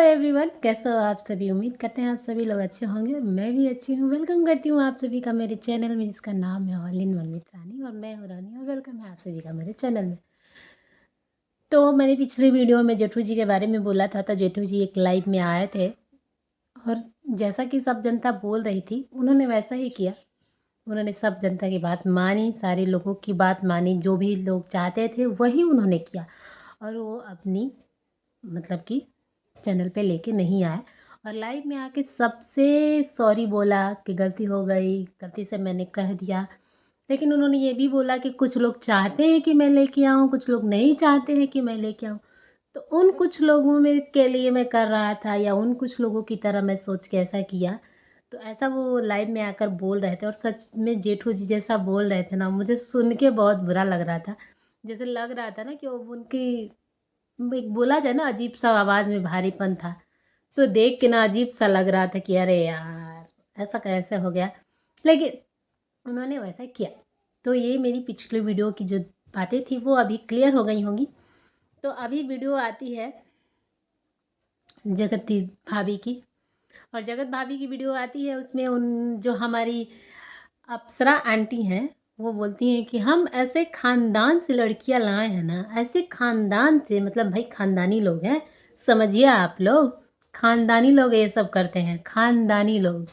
Everyone, कैसे हो आप सभी। उम्मीद करते हैं आप सभी लोग अच्छे होंगे और मैं भी अच्छी हूँ। वेलकम करती हूँ आप सभी का मेरे चैनल में, जिसका नाम है ऑल इन वन विद रानी, और मैं हूँ रानी और वेलकम है आप सभी का मेरे चैनल में। तो मैंने पिछले वीडियो में जेठू जी के बारे में बोला था, तो जेठू जी एक लाइव में आए थे और जैसा कि सब जनता बोल रही थी उन्होंने वैसा ही किया। उन्होंने सब जनता की बात मानी, सारे लोगों की बात मानी, जो भी लोग चाहते थे वही उन्होंने किया और वो अपनी मतलब कि चैनल पे लेके नहीं आए और लाइव में आके सबसे सॉरी बोला कि गलती हो गई, गलती से मैंने कह दिया। लेकिन उन्होंने ये भी बोला कि कुछ लोग चाहते हैं कि मैं लेके आऊँ, कुछ लोग नहीं चाहते हैं कि मैं लेके आऊँ। तो उन कुछ लोगों में के लिए मैं कर रहा था, या उन कुछ लोगों की तरह मैं सोच के ऐसा किया। तो ऐसा वो लाइव में आकर बोल रहे थे और सच में जेठू जी जैसा बोल रहे थे ना, मुझे सुन के बहुत बुरा लग रहा था। जैसे लग रहा था ना कि वो उनकी एक बोला जाए ना, अजीब सा आवाज़ में भारीपन था। तो देख के ना अजीब सा लग रहा था कि अरे यार, ऐसा कैसे हो गया। लेकिन उन्होंने वैसा किया। तो ये मेरी पिछली वीडियो की जो बातें थी वो अभी क्लियर हो गई होंगी। तो अभी वीडियो आती है जगत दी भाभी की, और जगत भाभी की वीडियो आती है। उसमें उन जो हमारी अप्सरा आंटी हैं, वो बोलती हैं कि हम ऐसे ख़ानदान से लड़कियां लाए हैं ना, ऐसे ख़ानदान से, मतलब भाई ख़ानदानी लोग हैं, समझिए आप लोग। ख़ानदानी लोग ये सब करते हैं, ख़ानदानी लोग।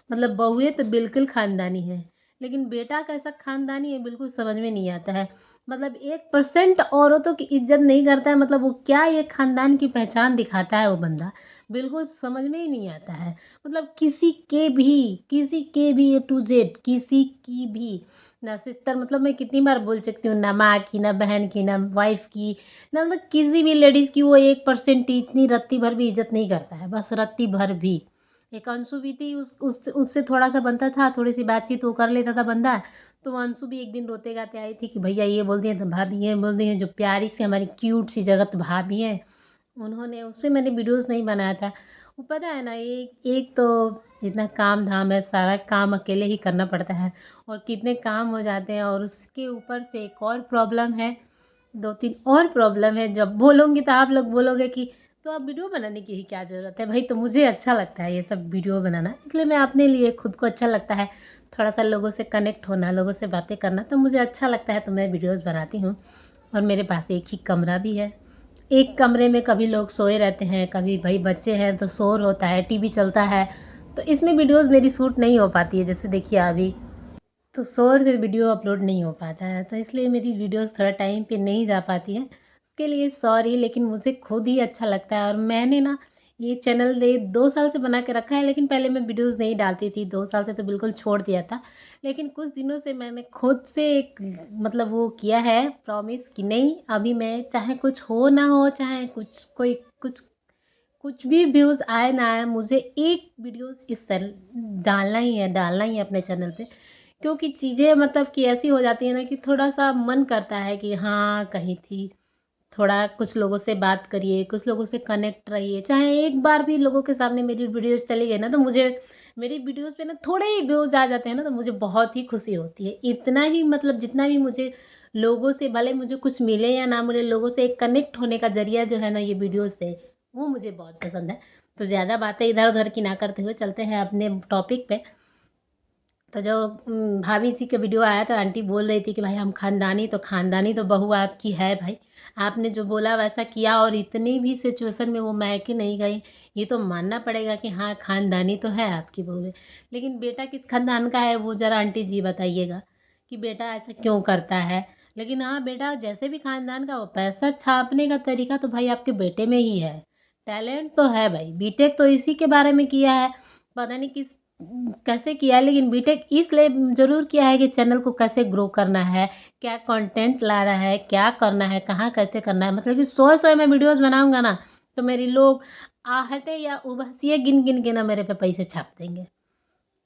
मतलब बहुएँ तो बिल्कुल ख़ानदानी है, लेकिन बेटा कैसा ख़ानदानी है बिल्कुल समझ में नहीं आता है। मतलब 1% औरतों की इज़्ज़त नहीं करता है, मतलब वो क्या ये ख़ानदान की पहचान दिखाता है वो बंदा, बिल्कुल समझ में ही नहीं आता है। मतलब किसी के भी ए टू जेड किसी की भी, ना सिस्टर, मतलब मैं कितनी बार बोल चुकी हूँ, ना माँ की, ना बहन की, ना वाइफ़ की, ना मतलब किसी भी लेडीज़ की वो 1% इतनी रत्ती भर भी इज़्ज़त नहीं करता है, बस रत्ती भर भी। एक अंशु भी थी, उससे थोड़ा-सा बनता था, थोड़ी-सी बातचीत वो कर लेता था बंदा। तो वो अंशु भी एक दिन रोते-गाते आई थी कि भैया ये बोल दिए तो भाभी ये बोल दिए, जो प्यारी सी हमारी क्यूट सी जगत भाभी हैं, उन्होंने, उसपे मैंने वीडियोज़ नहीं बनाया था। वो पता है ना, एक एक तो इतना काम-धाम है, सारा काम अकेले ही करना पड़ता है और कितने काम हो जाते हैं, और उसके ऊपर से एक और प्रॉब्लम है, 2-3 और प्रॉब्लम है। जब बोलूँगी तो आप लोग बोलोगे कि तो अब वीडियो बनाने की ही क्या ज़रूरत है। भाई, तो मुझे अच्छा लगता है ये सब वीडियो बनाना, इसलिए मैं अपने लिए, खुद को अच्छा लगता है थोड़ा-सा लोगों से कनेक्ट होना, लोगों से बातें करना, तो मुझे अच्छा लगता है, तो मैं वीडियोज़ बनाती हूँ। और मेरे पास एक ही कमरा भी है। एक कमरे में कभी लोग सोए रहते हैं, कभी भाई बच्चे हैं तो शोर होता है, टीवी चलता है, तो इसमें वीडियोज़ मेरी शूट नहीं हो पाती है। जैसे देखिए अभी तो शोर से वीडियो अपलोड नहीं हो पाता है, तो इसलिए मेरी वीडियोज़ थोड़ा टाइम पे नहीं जा पाती है। उसके लिए सॉरी, लेकिन मुझे खुद ही अच्छा लगता है। और मैंने ना ये चैनल 2 साल से बना के रखा है, लेकिन पहले मैं वीडियोज़ नहीं डालती थी, 2 साल से तो बिल्कुल छोड़ दिया था। लेकिन कुछ दिनों से मैंने खुद से एक मतलब वो किया है प्रॉमिस कि नहीं, अभी मैं चाहे कुछ हो ना हो, चाहे कुछ भी व्यूज़ आए ना आए, मुझे एक वीडियोज़ इस डालना ही है अपने चैनल पे। क्योंकि चीज़ें मतलब कि ऐसी हो जाती है ना कि थोड़ा-सा मन करता है कि हाँ, कहीं थी, थोड़ा कुछ लोगों से बात करिए, कुछ लोगों से कनेक्ट रहिए। चाहे एक बार भी लोगों के सामने मेरी वीडियोज़ चली गई ना, तो मुझे मेरी वीडियोज़ पे ना थोड़े ही व्यूज़ आ जाते हैं ना, तो मुझे बहुत ही खुशी होती है। इतना ही, मतलब जितना भी मुझे लोगों से, भले मुझे कुछ मिले या ना मिले, लोगों से एक कनेक्ट होने का ज़रिया जो है ना ये वीडियोज़ से, वो मुझे बहुत पसंद है। तो ज़्यादा बातें इधर-उधर की ना करते हुए चलते हैं अपने टॉपिक पे। तो जो भाभी जी का वीडियो आया था, आंटी बोल रही थी कि भाई हम खानदानी तो बहू आपकी है भाई। आपने जो बोला वैसा किया, और इतनी भी सिचुएशन में वो मायके नहीं गई, ये तो मानना पड़ेगा कि हाँ, खानदानी तो है आपकी बहू है। लेकिन बेटा किस खानदान का है वो ज़रा आंटी जी बताइएगा, कि बेटा ऐसा क्यों करता है। लेकिन हाँ, बेटा जैसे भी खानदान का हो, पैसा छापने का तरीका तो भाई आपके बेटे में ही है। टैलेंट तो है भाई, बीटेक तो इसी के बारे में किया है, पता नहीं किस कैसे किया है, लेकिन बीटेक इसलिए ज़रूर किया है कि चैनल को कैसे ग्रो करना है, क्या कंटेंट लाना है, क्या करना है, कहाँ कैसे करना है। मतलब कि 100-100 मैं वीडियोज़ बनाऊँगा ना, तो मेरे लोग आहटे या उबसिए गिन-गिन के ना मेरे पे पैसे छाप देंगे।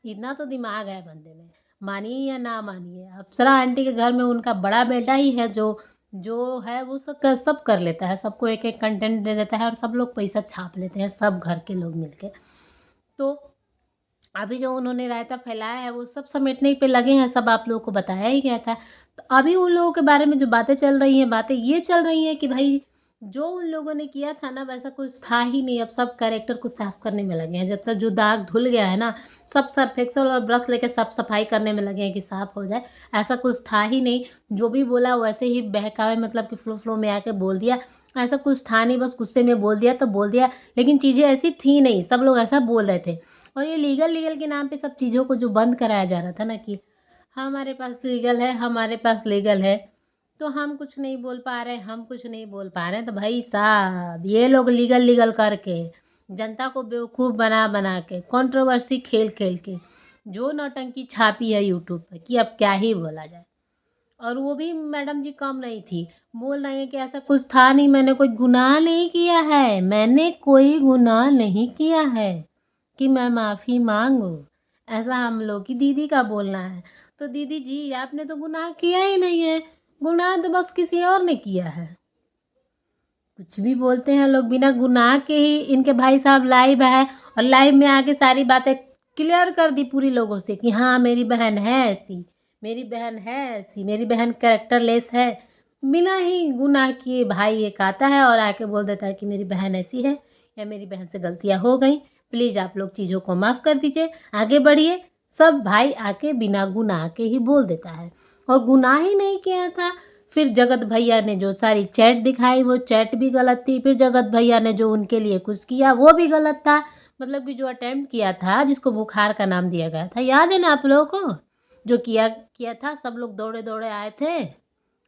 इतना तो दिमाग है बंदे में, मानिए या ना मानिए। अप्सरा आंटी के घर में उनका बड़ा बेटा ही है जो जो है वो सब कर लेता है, सबको एक-एक कंटेंट दे देता है और सब लोग पैसा छाप लेते हैं, सब घर के लोग मिलके। तो अभी जो उन्होंने रायता फैलाया है वो सब समेटने पे लगे हैं, सब आप लोगों को बताया ही गया था। तो अभी उन लोगों के बारे में जो बातें चल रही हैं, बातें ये चल रही हैं कि भाई जो उन लोगों ने किया था ना वैसा कुछ था ही नहीं। अब सब कैरेक्टर को साफ करने में लगे हैं। जब तक जो दाग धुल गया है ना, सब सर्फ एक्सेल और ब्रश लेके सब सफाई करने में लगे हैं कि साफ हो जाए। ऐसा कुछ था ही नहीं। जो भी बोला वैसे ही बहकावे मतलब कि फ्लो में आके बोल दिया। ऐसा कुछ था नहीं, बस गुस्से में बोल दिया तो बोल दिया, लेकिन चीज़ें ऐसी थी नहीं। सब लोग ऐसा बोल रहे थे। और ये लीगल के नाम पे सब चीज़ों को जो बंद कराया जा रहा था ना कि हमारे पास लीगल है, हमारे पास लीगल है, तो हम कुछ नहीं बोल पा रहे हैं, हम कुछ नहीं बोल पा रहे हैं। तो भाई साहब ये लोग लीगल करके जनता को बेवकूफ़ बना के कंट्रोवर्सी खेल के जो नौटंकी छापी है यूट्यूब पे कि अब क्या ही बोला जाए। और वो भी मैडम जी कम नहीं थी, बोल रही हैं कि ऐसा कुछ था नहीं, मैंने कोई गुनाह नहीं किया है, मैंने कोई गुनाह नहीं किया है कि मैं माफ़ी मांगू। ऐसा हम लोग की दीदी का बोलना है। तो दीदी जी आपने तो गुनाह किया ही नहीं है, गुनाह तो बस किसी और ने किया है। कुछ भी बोलते हैं लोग बिना गुनाह के ही। इनके भाई साहब लाइव है और लाइव में आके सारी बातें क्लियर कर दी पूरी लोगों से कि हाँ मेरी बहन है ऐसी, मेरी बहन है ऐसी, मेरी बहन कैरेक्टरलेस है। बिना ही गुनाह किए भाई एक आता है और आके बोल देता है कि मेरी बहन ऐसी है या मेरी बहन से गलतियाँ हो गई, प्लीज़ आप लोग चीज़ों को माफ़ कर दीजिए, आगे बढ़िए। सब भाई आके बिना गुनाह के ही बोल देता है और गुनाह ही नहीं किया था। फिर जगत भैया ने जो सारी चैट दिखाई वो चैट भी गलत थी। फिर जगत भैया ने जो उनके लिए कुछ किया वो भी गलत था। मतलब कि जो अटेम्प्ट किया था जिसको बुखार का नाम दिया गया था, याद है ना आप लोगों को? जो किया किया था, सब लोग दौड़े दौड़े आए थे।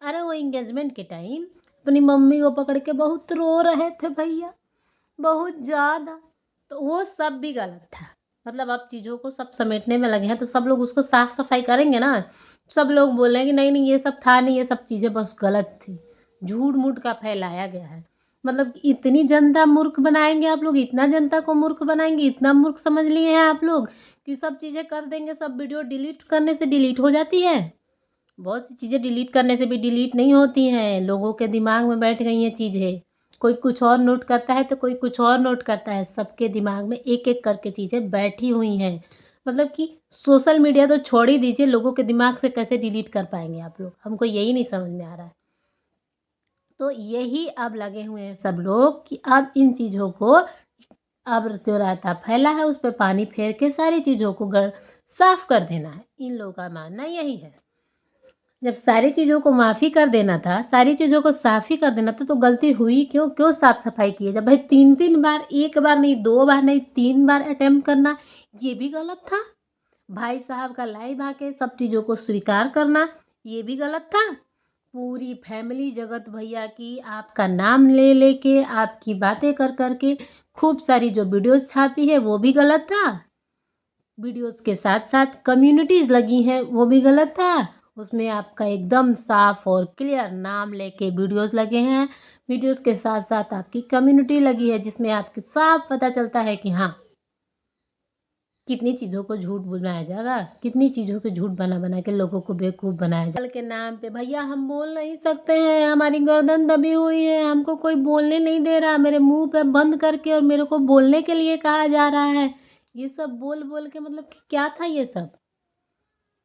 अरे वो इंगेजमेंट के टाइम अपनी मम्मी को पकड़ के बहुत रो रहे थे भैया, बहुत ज़्यादा। तो वो सब भी गलत था। मतलब अब चीज़ों को सब समेटने में लगे हैं तो सब लोग उसको साफ सफाई करेंगे ना। सब लोग बोलेंगे नहीं नहीं ये सब था नहीं, ये सब चीज़ें बस गलत थी, झूठ मूठ का फैलाया गया है। मतलब इतनी जनता मूर्ख बनाएंगे आप लोग, इतना जनता को मूर्ख बनाएंगे, इतना मूर्ख समझ लिए हैं आप लोग कि सब चीज़ें कर देंगे। सब वीडियो डिलीट करने से डिलीट हो जाती है। बहुत सी चीज़ें डिलीट करने से भी डिलीट नहीं होती हैं। लोगों के दिमाग में बैठ गई हैं चीज़ें। कोई कुछ और नोट करता है तो कोई कुछ और नोट करता है। सबके दिमाग में एक एक करके चीज़ें बैठी हुई हैं। मतलब कि सोशल मीडिया तो छोड़ ही दीजिए, लोगों के दिमाग से कैसे डिलीट कर पाएंगे आप लोग, हमको यही नहीं समझ में आ रहा है। तो यही अब लगे हुए हैं सब लोग कि अब इन चीज़ों को, अब जो रायता फैला है उस पर पानी फेर के सारी चीज़ों को साफ कर देना है। इन लोगों का मानना यही है। जब सारी चीज़ों को माफ़ी कर देना था, सारी चीज़ों को साफ़ ही कर देना था, तो गलती हुई क्यों? क्यों साफ़ सफाई की है? जब भाई 3-3 बार, एक बार नहीं, 2 बार नहीं, 3 बार अटेम्प्ट करना, ये भी गलत था। भाई साहब का लाइव आके सब चीज़ों को स्वीकार करना, ये भी गलत था। पूरी फैमिली जगत भैया की आपका नाम ले लेके, आपकी बातें कर के खूब सारी जो वीडियोज़ छापी है वो भी गलत था। वीडियोज़ के साथ-साथ कम्युनिटीज़ लगी हैं वो भी गलत था। उसमें आपका एकदम साफ़ और क्लियर नाम लेके वीडियोज़ लगे हैं। वीडियोज़ के साथ-साथ आपकी कम्युनिटी लगी है जिसमें आपको साफ़ पता चलता है कि हाँ, कितनी चीज़ों को झूठ बनाया जाएगा, कितनी चीज़ों के झूठ बना के लोगों को बेवकूफ़ बनाया जाएगा। के नाम पे भैया हम बोल नहीं सकते हैं, हमारी गर्दन दबी हुई है, हमको कोई बोलने नहीं दे रहा, मेरे मुँह पे बंद करके और मेरे को बोलने के लिए कहा जा रहा है। ये सब बोल के मतलब कि क्या था ये सब?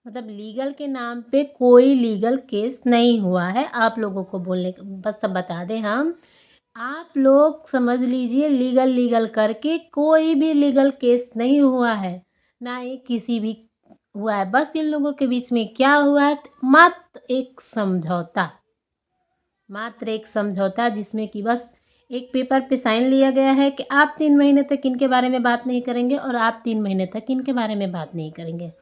मतलब लीगल के नाम पे कोई लीगल केस नहीं हुआ है। आप लोगों को बोलने बस सब बता दें हम, आप लोग समझ लीजिए लीगल करके कोई भी लीगल केस नहीं हुआ है, ना ही किसी भी हुआ है। बस इन लोगों के बीच में क्या हुआ है, मात्र एक समझौता जिसमें कि बस एक पेपर पे साइन लिया गया है कि आप 3 महीने तक इनके बारे में बात नहीं करेंगे और आप 3 महीने तक इनके बारे में बात नहीं करेंगे।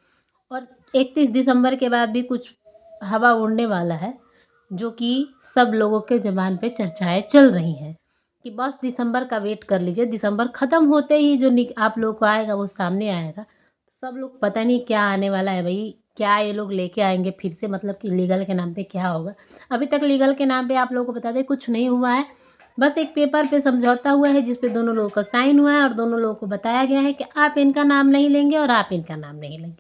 और 31 दिसंबर के बाद भी कुछ हवा उड़ने वाला है, जो कि सब लोगों के ज़बान पे चर्चाएँ चल रही हैं कि बस दिसंबर का वेट कर लीजिए, दिसंबर ख़त्म होते ही जो आप लोगों को आएगा वो सामने आएगा। सब लोग पता नहीं क्या आने वाला है भई, क्या ये लोग लेके आएँगे फिर से, मतलब कि लीगल के नाम पे क्या होगा। अभी तक लीगल के नाम पे आप लोगों को बता दें कुछ नहीं हुआ है। बस एक पेपर पे समझौता हुआ है जिस पे दोनों लोगों का साइन हुआ है और दोनों लोगों को बताया गया है कि आप इनका नाम नहीं लेंगे और आप इनका नाम नहीं लेंगे।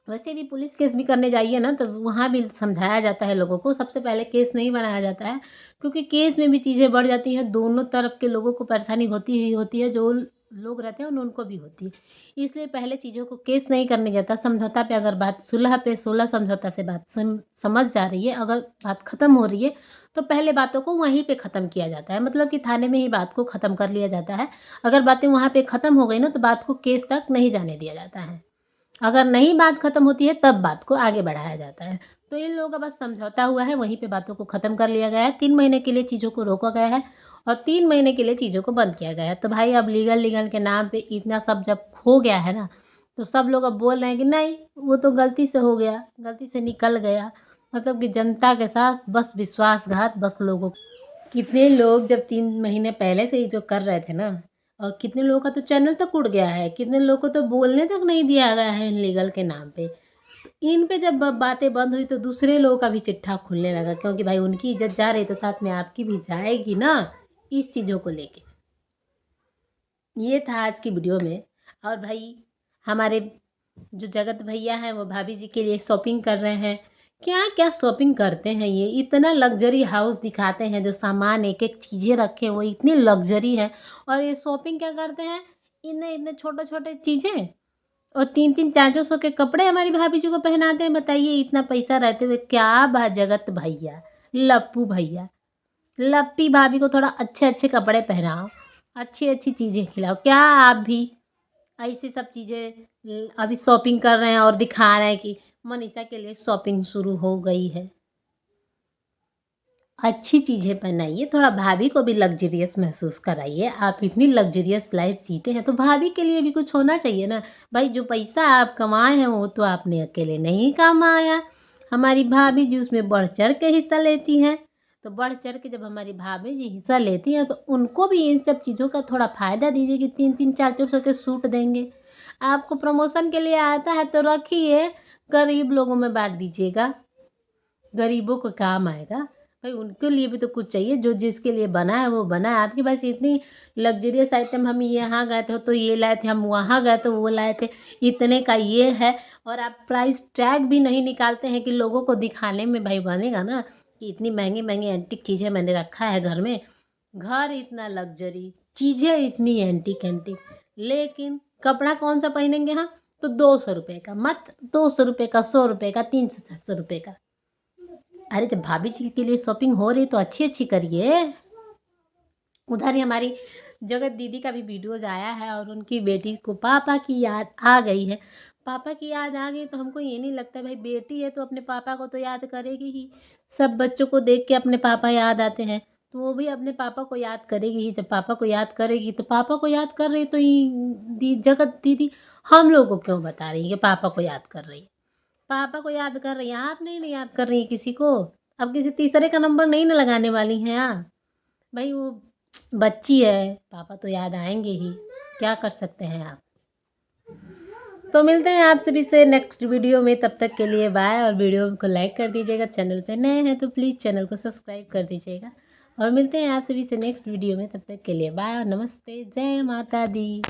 वैसे भी पुलिस केस भी करने जाइए ना तो वहाँ भी समझाया जाता है लोगों को, सबसे पहले केस नहीं बनाया जाता है, क्योंकि केस में भी चीज़ें बढ़ जाती हैं, दोनों तरफ के लोगों को परेशानी होती ही होती है। जो लोग रहते हैं उनको भी होती है। इसलिए पहले चीज़ों को केस नहीं करने जाता, समझौता पे अगर बात सुलह पे सोलह समझौता से बात समझ जा रही है, अगर बात ख़त्म हो रही है, तो पहले बातों को वहीं पे ख़त्म किया जाता है। मतलब कि थाने में ही बात को ख़त्म कर लिया जाता है। अगर बातें वहाँ पे ख़त्म हो गई ना, तो बात को केस तक नहीं जाने दिया जाता है। अगर नहीं बात ख़त्म होती है, तब बात को आगे बढ़ाया जाता है। तो इन लोगों का बस समझौता हुआ है, वहीं पे बातों को ख़त्म कर लिया गया है। 3 महीने के लिए चीज़ों को रोका गया है और 3 महीने के लिए चीज़ों को बंद किया गया है। तो भाई अब लीगल के नाम पे इतना सब जब हो गया है ना, तो सब लोग अब बोल रहे हैं कि नहीं, वो तो गलती से हो गया, गलती से निकल गया। मतलब कि जनता के साथ बस विश्वासघात, बस लोगों कितने लोग जब 3 महीने पहले से ही जो कर रहे थे ना, और कितने लोगों का तो चैनल तक उड़ गया है, कितने लोगों को तो बोलने तक नहीं दिया गया है इनलीगल के नाम पे। इन पे जब बातें बंद हुई तो दूसरे लोगों का भी चिट्ठा खुलने लगा, क्योंकि भाई उनकी इज्जत जा रही तो साथ में आपकी भी जाएगी ना, इस चीज़ों को लेके। ये था आज की वीडियो में। और भाई हमारे जो जगत भैया हैं वो भाभी जी के लिए शॉपिंग कर रहे हैं। क्या क्या शॉपिंग करते हैं ये, इतना लग्जरी हाउस दिखाते हैं, जो सामान एक एक चीज़ें रखे वो इतनी लग्जरी है। और ये शॉपिंग क्या करते हैं, इतने इतने छोटे छोटे चीज़ें और 3-3 400 के कपड़े हमारी भाभी जी को पहनाते हैं। बताइए इतना पैसा रहते हुए क्या जगत भैया, लप्पू भैया, लप्पी भाभी को थोड़ा अच्छे अच्छे कपड़े पहनाओ, अच्छी अच्छी चीज़ें खिलाओ। क्या आप भी ऐसी सब चीज़ें अभी शॉपिंग कर रहे हैं और दिखा रहे हैं कि मनीषा के लिए शॉपिंग शुरू हो गई है। अच्छी चीज़ें पहनाइए, थोड़ा भाभी को भी लग्ज़रियस महसूस कराइए। आप इतनी लग्ज़रियस लाइफ़ जीते हैं तो भाभी के लिए भी कुछ होना चाहिए ना। भाई जो पैसा आप कमाए हैं वो तो आपने अकेले नहीं कमाया, हमारी भाभी जी उसमें बढ़-चढ़ के हिस्सा लेती हैं। तो बढ़-चढ़ के जब हमारी भाभी जी हिस्सा लेती हैं तो उनको भी इन सब चीज़ों का थोड़ा फ़ायदा दीजिए कि 3-3 400 के सूट देंगे। आपको प्रमोशन के लिए आता है तो रखिए, गरीब लोगों में बाँट दीजिएगा, गरीबों को काम आएगा। भाई उनके लिए भी तो कुछ चाहिए, जो जिसके लिए बना है वो बना है। आपके पास इतनी लग्ज़रियस आइटम, हम यहाँ गए थे तो ये लाए थे, हम वहाँ गए तो वो लाए थे, इतने का ये है, और आप प्राइस टैग भी नहीं निकालते हैं कि लोगों को दिखाने में भाई बनेगा ना कि इतनी महंगी-महंगी एंटीक चीज़ें मैंने रखा है घर में। घर इतना लग्ज़री, चीज़ें इतनी एंटीक-एंटीक, लेकिन कपड़ा कौन-सा पहनेंगे हम? तो ₹200 का, मत ₹200 का, ₹100 का, ₹300-400 का। अरे जब भाभी जी के लिए शॉपिंग हो रही है तो अच्छी-अच्छी करिए। उधर ही हमारी जगत दीदी का भी वीडियोज़ आया है और उनकी बेटी को पापा की याद आ गई है। पापा की याद आ गई तो हमको ये नहीं लगता, भाई बेटी है तो अपने पापा को तो याद करेगी ही। सब बच्चों को देख के अपने पापा याद आते हैं, तो वो भी अपने पापा को याद करेगी ही। जब पापा को याद करेगी तो पापा को याद कर रही है, तो ये जगत दीदी हम लोग को क्यों बता रही है कि पापा को याद कर रही है? पापा को याद कर रही हैं, आप नहीं ना याद कर रही हैं किसी को। अब किसी तीसरे का नंबर नहीं ना लगाने वाली हैं आप। भाई वो बच्ची है, पापा तो याद आएँगे ही, क्या कर सकते हैं आप। तो मिलते हैं आप सभी से नेक्स्ट वीडियो में, तब तक के लिए बाय। और वीडियो को लाइक कर दीजिएगा, चैनल पे नए हैं तो प्लीज़ चैनल को सब्सक्राइब कर दीजिएगा। और मिलते हैं आप सभी से नेक्स्ट वीडियो में, तब तक के लिए बाय और नमस्ते, जय माता दी।